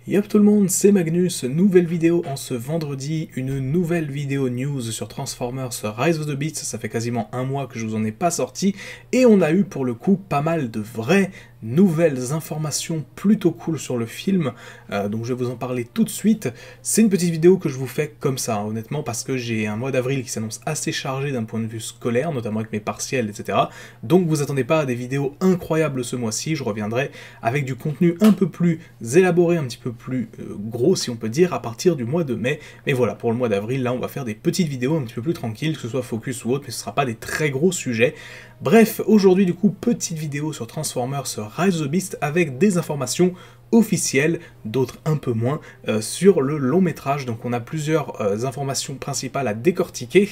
Yop tout le monde, c'est Magnus, nouvelle vidéo en ce vendredi, une nouvelle vidéo news sur Transformers Rise of the Beasts, ça fait quasiment un mois que je vous en ai pas sorti, et on a eu pour le coup pas mal de vraies nouvelles informations plutôt cool sur le film, donc je vais vous en parler tout de suite. C'est une petite vidéo que je vous fais comme ça, hein, honnêtement, parce que j'ai un mois d'avril qui s'annonce assez chargé d'un point de vue scolaire, notamment avec mes partiels, etc. Donc vous attendez pas à des vidéos incroyables ce mois-ci, je reviendrai avec du contenu un peu plus élaboré, un petit peu plus gros si on peut dire, à partir du mois de mai. Mais voilà, pour le mois d'avril, là on va faire des petites vidéos un petit peu plus tranquilles, que ce soit focus ou autre, mais ce ne sera pas des très gros sujets. Bref, aujourd'hui du coup, petite vidéo sur Transformers Rise of the Beast avec des informations officielles, d'autres un peu moins, sur le long métrage. Donc on a plusieurs informations principales à décortiquer,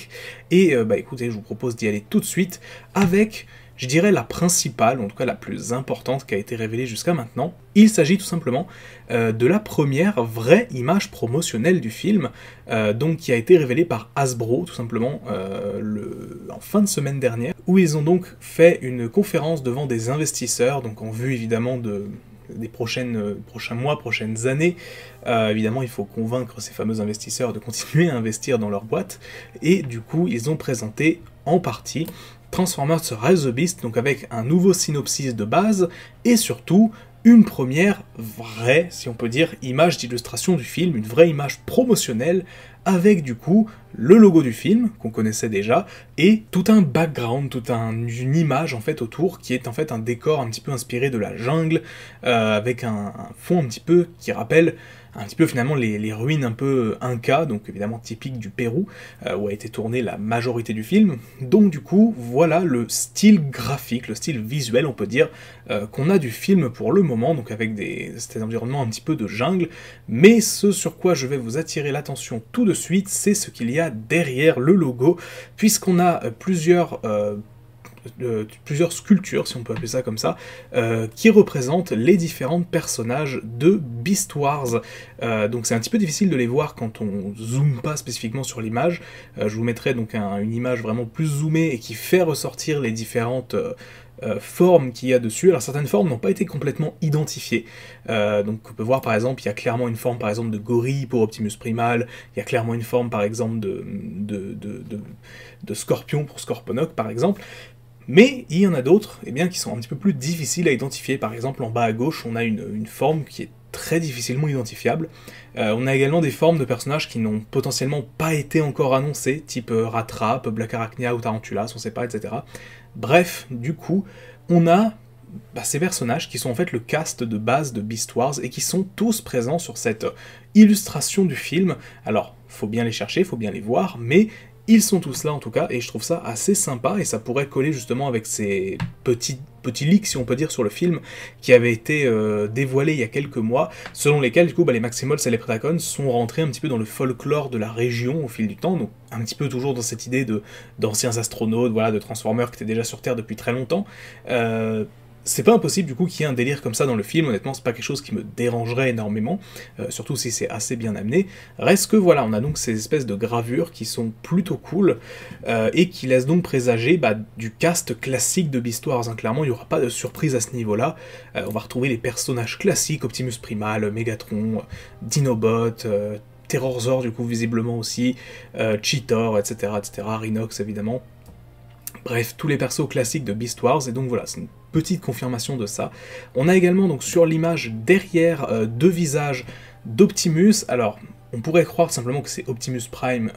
et écoutez, je vous propose d'y aller tout de suite avec, je dirais, la principale, en tout cas la plus importante qui a été révélée jusqu'à maintenant. Il s'agit tout simplement de la première vraie image promotionnelle du film, donc qui a été révélée par Hasbro, tout simplement, en fin de semaine dernière, où ils ont donc fait une conférence devant des investisseurs, donc en vue évidemment des prochains mois, prochaines années. Évidemment, il faut convaincre ces fameux investisseurs de continuer à investir dans leur boîte, et du coup, ils ont présenté en partie Transformers Rise of the Beast, donc avec un nouveau synopsis de base, et surtout une première vraie, si on peut dire, image d'illustration du film, une vraie image promotionnelle, avec du coup le logo du film, qu'on connaissait déjà, et tout un background, une image en fait autour, qui est en fait un décor un petit peu inspiré de la jungle, avec un fond un petit peu qui rappelle un petit peu finalement les ruines un peu Inca, donc évidemment typiques du Pérou, où a été tournée la majorité du film. Donc du coup, voilà le style graphique, le style visuel, on peut dire, qu'on a du film pour le moment, donc avec cet environnement un petit peu de jungle. Mais ce sur quoi je vais vous attirer l'attention tout de suite, c'est ce qu'il y a derrière le logo, puisqu'on a plusieurs sculptures, si on peut appeler ça comme ça, qui représentent les différents personnages de Beast Wars. Donc c'est un petit peu difficile de les voir quand on zoome pas spécifiquement sur l'image. Je vous mettrai donc une image vraiment plus zoomée et qui fait ressortir les différentes formes qu'il y a dessus. Alors certaines formes n'ont pas été complètement identifiées. Donc on peut voir par exemple, il y a clairement une forme par exemple de gorille pour Optimus Primal, il y a clairement une forme par exemple de scorpion pour Scorponok par exemple. Mais il y en a d'autres qui sont un petit peu plus difficiles à identifier. Par exemple, en bas à gauche, on a une forme qui est très difficilement identifiable. On a également des formes de personnages qui n'ont potentiellement pas été encore annoncées, type Rattrap, Black Arachnia ou Tarantulas, on ne sait pas, etc. Bref, du coup, on a ces personnages qui sont en fait le cast de base de Beast Wars et qui sont tous présents sur cette illustration du film. Alors, faut bien les chercher, faut bien les voir, mais ils sont tous là en tout cas, et je trouve ça assez sympa, et ça pourrait coller justement avec ces petits leaks, si on peut dire, sur le film, qui avaient été dévoilés il y a quelques mois, selon lesquels du coup les Maximals et les Predacons sont rentrés un petit peu dans le folklore de la région au fil du temps, donc un petit peu toujours dans cette idée d'anciens astronautes, voilà, de Transformers qui étaient déjà sur Terre depuis très longtemps. C'est pas impossible du coup qu'il y ait un délire comme ça dans le film, honnêtement c'est pas quelque chose qui me dérangerait énormément, surtout si c'est assez bien amené. Reste que voilà, on a donc ces espèces de gravures qui sont plutôt cool, et qui laissent donc présager du cast classique de Beast Wars, hein. Clairement il n'y aura pas de surprise à ce niveau-là, on va retrouver les personnages classiques, Optimus Primal, Megatron, Dinobot, Terrorzord du coup visiblement aussi, Cheetor, etc., Rhinox évidemment. Bref, tous les persos classiques de Beast Wars, et donc voilà, c'est une petite confirmation de ça. On a également donc sur l'image derrière deux visages d'Optimus. Alors, on pourrait croire simplement que c'est Optimus Prime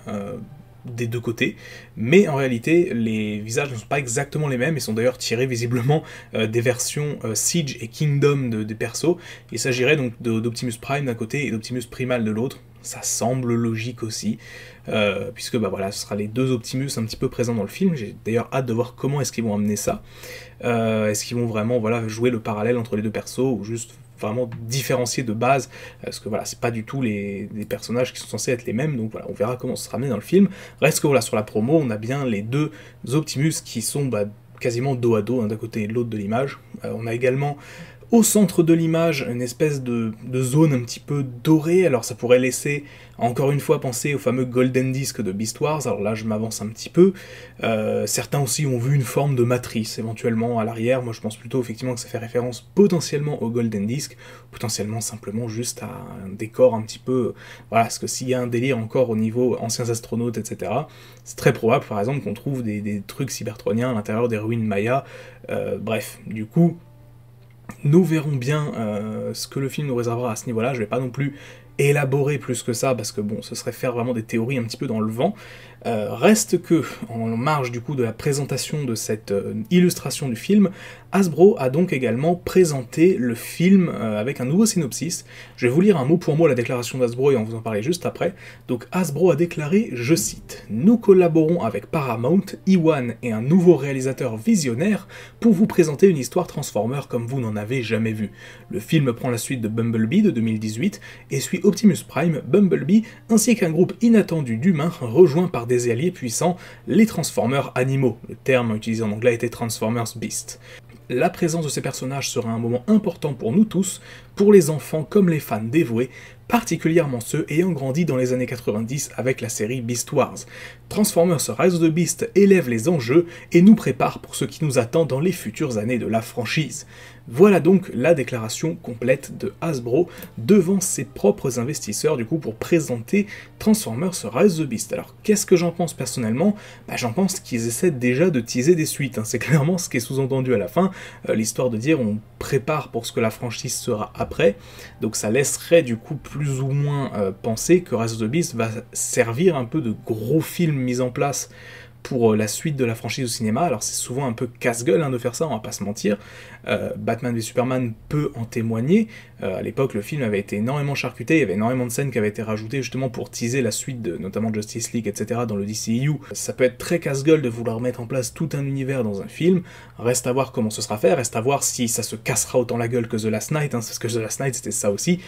des deux côtés, mais en réalité, les visages ne sont pas exactement les mêmes, et sont d'ailleurs tirés visiblement des versions Siege et Kingdom des persos. Il s'agirait donc d'Optimus Prime d'un côté et d'Optimus Primal de l'autre. Ça semble logique aussi, puisque voilà, ce sera les deux Optimus un petit peu présents dans le film. J'ai d'ailleurs hâte de voir comment est-ce qu'ils vont amener ça. Est-ce qu'ils vont vraiment jouer le parallèle entre les deux persos, ou juste vraiment différencier de base, parce que voilà, c'est pas du tout les personnages qui sont censés être les mêmes, donc voilà, on verra comment ça sera amené dans le film. Reste que voilà, sur la promo, on a bien les deux Optimus qui sont quasiment dos à dos, d'un côté et de l'autre de l'image. On a également Au centre de l'image, une espèce de zone un petit peu dorée, alors ça pourrait laisser encore une fois penser au fameux Golden Disc de Beast Wars, alors là je m'avance un petit peu. Certains aussi ont vu une forme de matrice éventuellement à l'arrière, moi je pense plutôt effectivement que ça fait référence potentiellement au Golden Disc, potentiellement simplement juste à un décor un petit peu, voilà, parce que s'il y a un délire encore au niveau anciens astronautes, etc., c'est très probable par exemple qu'on trouve des trucs cybertroniens à l'intérieur des ruines mayas, bref, du coup, nous verrons bien ce que le film nous réservera à ce niveau-là, je vais pas non plus élaborer plus que ça, parce que bon, ce serait faire vraiment des théories un petit peu dans le vent. Reste que, en marge du coup de la présentation de cette illustration du film, Hasbro a donc également présenté le film avec un nouveau synopsis. Je vais vous lire un mot pour mot la déclaration d'Hasbro et on vous en parler juste après. Donc Hasbro a déclaré, je cite, « Nous collaborons avec Paramount, Iwan et un nouveau réalisateur visionnaire pour vous présenter une histoire Transformers comme vous n'en avez jamais vu. Le film prend la suite de Bumblebee de 2018 et suit Optimus Prime, Bumblebee ainsi qu'un groupe inattendu d'humains rejoints par des alliés puissants, les Transformers animaux. Le terme utilisé en anglais était Transformers Beast. La présence de ces personnages sera un moment important pour nous tous, pour les enfants comme les fans dévoués, particulièrement ceux ayant grandi dans les années 90 avec la série Beast Wars. Transformers Rise of the Beast élève les enjeux et nous prépare pour ce qui nous attend dans les futures années de la franchise. Voilà donc la déclaration complète de Hasbro devant ses propres investisseurs du coup pour présenter Transformers Rise of the Beast. Alors qu'est-ce que j'en pense personnellement ? J'en pense qu'ils essaient déjà de teaser des suites, hein. C'est clairement ce qui est sous-entendu à la fin, l'histoire de dire on prépare pour ce que la franchise sera après, donc ça laisserait du coup plus ou moins penser que Rise of the Beast va servir un peu de gros film mis en place pour la suite de la franchise au cinéma. Alors c'est souvent un peu casse-gueule de faire ça, on va pas se mentir. Batman v Superman peut en témoigner. À l'époque, le film avait été énormément charcuté, il y avait énormément de scènes qui avaient été rajoutées justement pour teaser la suite de notamment Justice League, etc. dans le DCEU. Ça peut être très casse-gueule de vouloir mettre en place tout un univers dans un film. Reste à voir comment ce sera fait, reste à voir si ça se cassera autant la gueule que The Last Night, parce que The Last Night c'était ça aussi.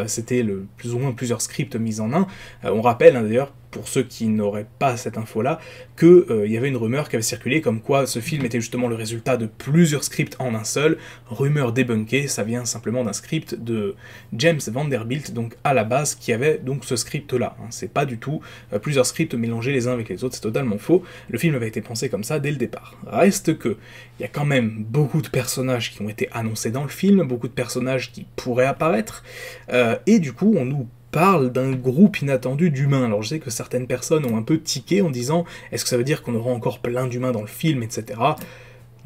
C'était plus ou moins plusieurs scripts mis en un. On rappelle d'ailleurs, pour ceux qui n'auraient pas cette info-là, qu'il y avait une rumeur qui avait circulé comme quoi ce film était justement le résultat de plusieurs scripts en un seul. Rumeur débunkée, ça vient simplement d'un script de James Vanderbilt, donc à la base, qui avait donc ce script-là. C'est pas du tout plusieurs scripts mélangés les uns avec les autres, c'est totalement faux. Le film avait été pensé comme ça dès le départ. Reste que, il y a quand même beaucoup de personnages qui ont été annoncés dans le film, beaucoup de personnages qui pourraient apparaître, et du coup, on nous parle d'un groupe inattendu d'humains. Alors je sais que certaines personnes ont un peu tiqué en disant « Est-ce que ça veut dire qu'on aura encore plein d'humains dans le film, etc. »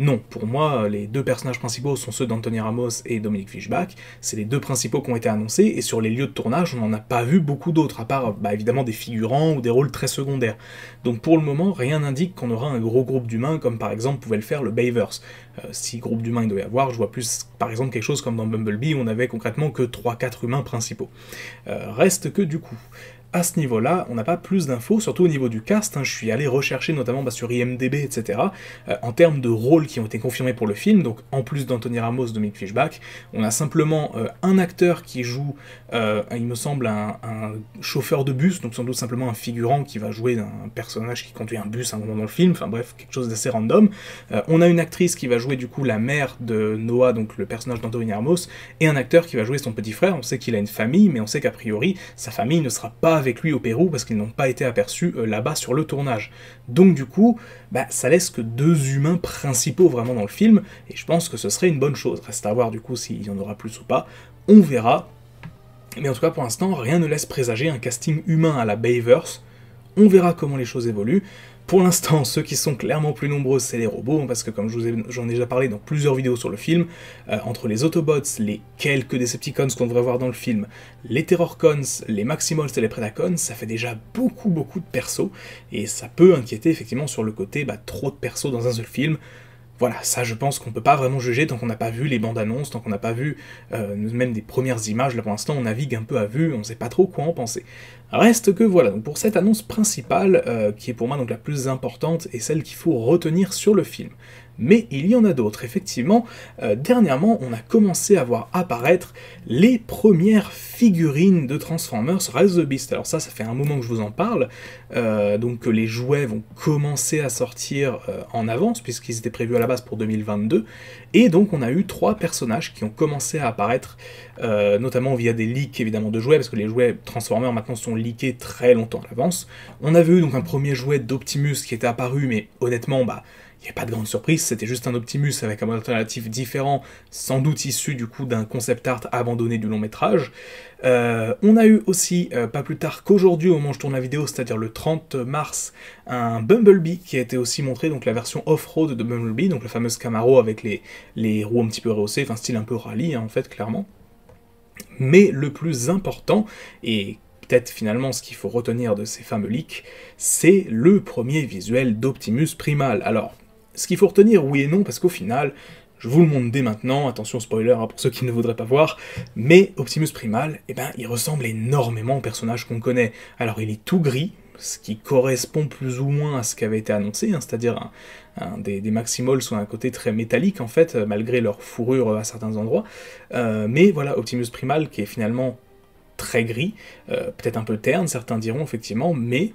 Non, pour moi, les deux personnages principaux sont ceux d'Anthony Ramos et Dominique Fishback, c'est les deux principaux qui ont été annoncés, et sur les lieux de tournage, on n'en a pas vu beaucoup d'autres, à part évidemment des figurants ou des rôles très secondaires. Donc pour le moment, rien n'indique qu'on aura un gros groupe d'humains, comme par exemple pouvait le faire le Bayverse. Si groupe d'humains il doit y avoir, je vois plus par exemple quelque chose comme dans Bumblebee, où on avait concrètement que 3-4 humains principaux. Reste que du coup, à ce niveau-là, on n'a pas plus d'infos, surtout au niveau du cast, je suis allé rechercher notamment sur IMDb, etc., en termes de rôles qui ont été confirmés pour le film, donc en plus d'Anthony Ramos, Dominique Fishback, on a simplement un acteur qui joue, il me semble, un chauffeur de bus, donc sans doute simplement un figurant qui va jouer un personnage qui conduit un bus à un moment dans le film, enfin bref, quelque chose d'assez random. On a une actrice qui va jouer du coup la mère de Noah, donc le personnage d'Anthony Ramos, et un acteur qui va jouer son petit frère. On sait qu'il a une famille, mais on sait qu'a priori, sa famille ne sera pas avec lui au Pérou parce qu'ils n'ont pas été aperçus là-bas sur le tournage. Donc du coup, ça laisse que deux humains principaux vraiment dans le film, et je pense que ce serait une bonne chose. Reste à voir du coup s'il y en aura plus ou pas, on verra. Mais en tout cas pour l'instant, rien ne laisse présager un casting humain à la Bayverse. On verra comment les choses évoluent. Pour l'instant, ceux qui sont clairement plus nombreux, c'est les robots, parce que comme j'en ai déjà parlé dans plusieurs vidéos sur le film, entre les Autobots, les quelques Decepticons qu'on devrait voir dans le film, les Terrorcons, les Maximals et les Predacons, ça fait déjà beaucoup de persos, et ça peut inquiéter effectivement sur le côté trop de persos dans un seul film. Voilà, ça je pense qu'on peut pas vraiment juger tant qu'on n'a pas vu les bandes annonces, tant qu'on n'a pas vu même des premières images. Là pour l'instant on navigue un peu à vue, on sait pas trop quoi en penser. Reste que voilà, donc pour cette annonce principale, qui est pour moi donc la plus importante et celle qu'il faut retenir sur le film. mais il y en a d'autres. Effectivement, dernièrement, on a commencé à voir apparaître les premières figurines de Transformers Rise of the Beast. Alors ça fait un moment que je vous en parle, donc les jouets vont commencer à sortir en avance, puisqu'ils étaient prévus à la base pour 2022, et donc on a eu 3 personnages qui ont commencé à apparaître, notamment via des leaks évidemment de jouets, parce que les jouets Transformers maintenant sont leakés très longtemps à l'avance. On avait eu donc un premier jouet d'Optimus qui était apparu, mais honnêtement, il n'y a pas de grande surprise, c'était juste un Optimus avec un alternatif différent, sans doute issu du coup d'un concept art abandonné du long métrage. On a eu aussi, pas plus tard qu'aujourd'hui, au moment où je tourne la vidéo, c'est-à-dire le 30 mars, un Bumblebee qui a été aussi montré, donc la version off-road de Bumblebee, donc le fameux Camaro avec les roues un petit peu rehaussées, enfin style un peu rallye en fait, clairement. Mais le plus important, et peut-être finalement ce qu'il faut retenir de ces fameux leaks, c'est le premier visuel d'Optimus Primal. Alors, ce qu'il faut retenir, oui et non, parce qu'au final, je vous le montre dès maintenant, attention spoiler pour ceux qui ne voudraient pas voir, mais Optimus Primal, il ressemble énormément au personnage qu'on connaît. Alors il est tout gris, ce qui correspond plus ou moins à ce qui avait été annoncé, c'est-à-dire des Maximals sont un côté très métallique en fait, malgré leur fourrure à certains endroits, mais voilà, Optimus Primal qui est finalement très gris, peut-être un peu terne, certains diront effectivement, mais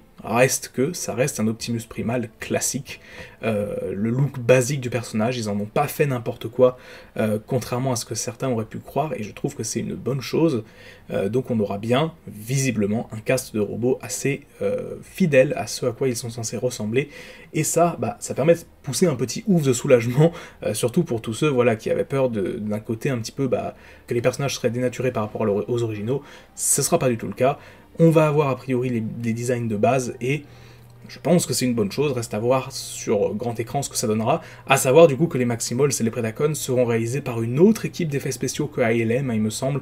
ça reste un Optimus Primal classique. Le look basique du personnage, ils en ont pas fait n'importe quoi, contrairement à ce que certains auraient pu croire, et je trouve que c'est une bonne chose. Donc on aura bien, visiblement, un cast de robots assez fidèle à ce à quoi ils sont censés ressembler, et ça permet de pousser un petit ouf de soulagement, surtout pour tous ceux qui avaient peur d'un côté un petit peu que les personnages seraient dénaturés par rapport aux originaux. Ce sera pas du tout le cas. On va avoir a priori des designs de base, et je pense que c'est une bonne chose, reste à voir sur grand écran ce que ça donnera, à savoir du coup que les Maximals et les Predacons seront réalisés par une autre équipe d'effets spéciaux que ILM, il me semble.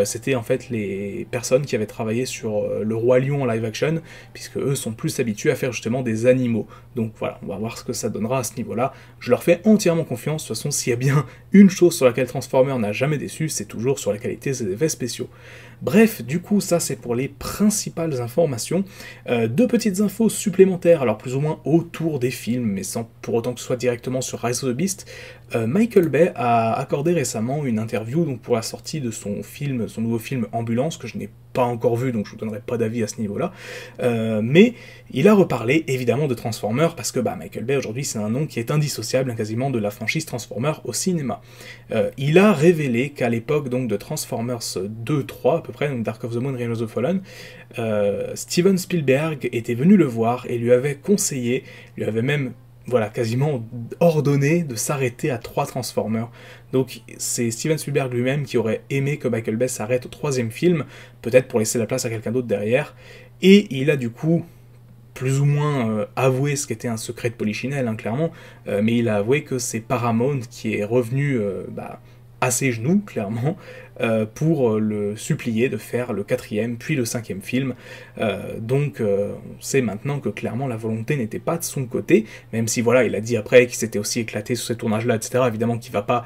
C'était en fait les personnes qui avaient travaillé sur le Roi Lion en live action, puisque eux sont plus habitués à faire justement des animaux. Donc voilà, on va voir ce que ça donnera à ce niveau-là. Je leur fais entièrement confiance, de toute façon s'il y a bien une chose sur laquelle Transformers n'a jamais déçu, c'est toujours sur la qualité de ses effets spéciaux. Bref, du coup, ça c'est pour les principales informations. 2 petites infos supplémentaires, alors plus ou moins autour des films, mais sans pour autant que ce soit directement sur Rise of the Beast. Michael Bay a accordé récemment une interview donc, pour la sortie de son nouveau film Ambulance, que je n'ai pas encore vu, donc je ne vous donnerai pas d'avis à ce niveau-là. Mais il a reparlé évidemment de Transformers, parce que Michael Bay aujourd'hui c'est un nom qui est indissociable quasiment de la franchise Transformers au cinéma. Il a révélé qu'à l'époque donc de Transformers 2-3 à peu près, donc Dark of the Moon, Reign of the Fallen, Steven Spielberg était venu le voir et lui avait conseillé, lui avait même quasiment ordonné de s'arrêter à 3 Transformers. Donc c'est Steven Spielberg lui-même qui aurait aimé que Michael Bay s'arrête au 3e film, peut-être pour laisser la place à quelqu'un d'autre derrière, et il a du coup plus ou moins avoué ce qu'était un secret de Polichinelle, clairement, mais il a avoué que c'est Paramount qui est revenu à ses genoux, clairement, pour le supplier de faire le 4e puis le 5e film. Donc on sait maintenant que clairement la volonté n'était pas de son côté, même si il a dit après qu'il s'était aussi éclaté sur ces tournages-là, etc. Évidemment qu'il va pas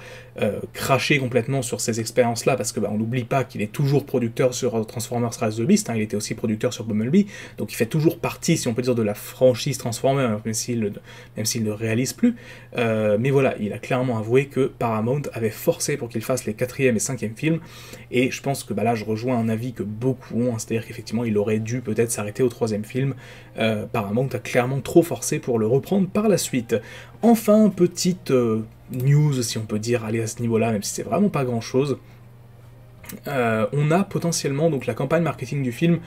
cracher complètement sur ces expériences-là, parce que on n'oublie pas qu'il est toujours producteur sur Transformers Rise of the Beast, il était aussi producteur sur Bumblebee, donc il fait toujours partie, si on peut dire, de la franchise Transformers, même s'il ne réalise plus. Mais il a clairement avoué que Paramount avait forcé pour qu'il fasse les 4e et 5e films, et je pense que là je rejoins un avis que beaucoup ont, c'est-à-dire qu'effectivement il aurait dû peut-être s'arrêter au 3e film. Paramount a clairement trop forcé pour le reprendre par la suite. Enfin, petite news, si on peut dire, aller à ce niveau-là, même si c'est vraiment pas grand-chose. On a potentiellement donc la campagne marketing du film,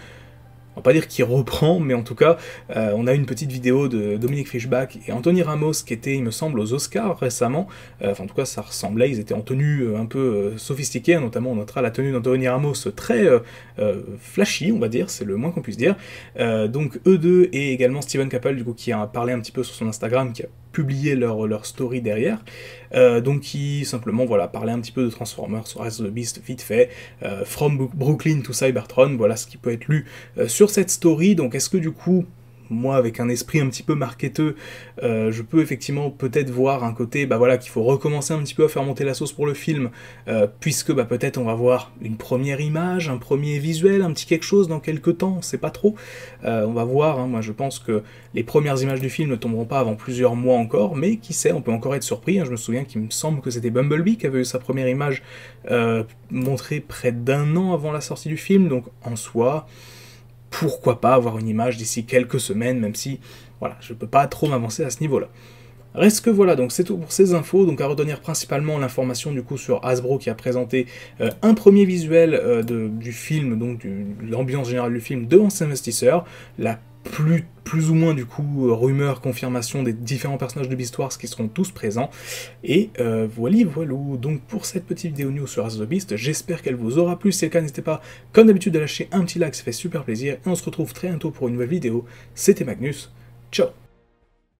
on va pas dire qu'il reprend, mais en tout cas, on a une petite vidéo de Dominique Fishback et Anthony Ramos qui était, il me semble, aux Oscars récemment. En tout cas, ça ressemblait, ils étaient en tenue un peu sophistiquée, notamment on notera la tenue d'Anthony Ramos très flashy, on va dire, c'est le moins qu'on puisse dire. Donc eux deux et également Steven Caple, du coup, qui a parlé un petit peu sur son Instagram, qui a publié leur story derrière, donc qui simplement parlait un petit peu de Transformers sur Rise of the Beast vite fait, From Brooklyn to Cybertron, voilà ce qui peut être lu sur cette story. Donc est-ce que du coup moi, avec un esprit un petit peu marketeux, je peux effectivement peut-être voir un côté, bah voilà, qu'il faut recommencer un petit peu à faire monter la sauce pour le film, puisque bah peut-être on va voir une première image, un premier visuel, un petit quelque chose dans quelques temps, on sait pas trop. On va voir, hein, moi je pense que les premières images du film ne tomberont pas avant plusieurs mois encore, mais qui sait, on peut encore être surpris, hein. Je me souviens qu'il me semble que c'était Bumblebee qui avait eu sa première image montrée près d'un an avant la sortie du film, donc en soi, pourquoi pas avoir une image d'ici quelques semaines, même si, voilà, je peux pas trop m'avancer à ce niveau-là. Reste que voilà, donc c'est tout pour ces infos, donc à retenir principalement l'information du coup sur Hasbro qui a présenté un premier visuel du film, donc de l'ambiance générale du film devant ses investisseurs, la plus ou moins du coup rumeur, confirmation des différents personnages de Beast Wars qui seront tous présents, et voilà, donc pour cette petite vidéo news sur Rise of the Beast, j'espère qu'elle vous aura plu. Si c'est le cas, n'hésitez pas comme d'habitude à lâcher un petit like, ça fait super plaisir, et on se retrouve très bientôt pour une nouvelle vidéo. C'était Magnus, ciao.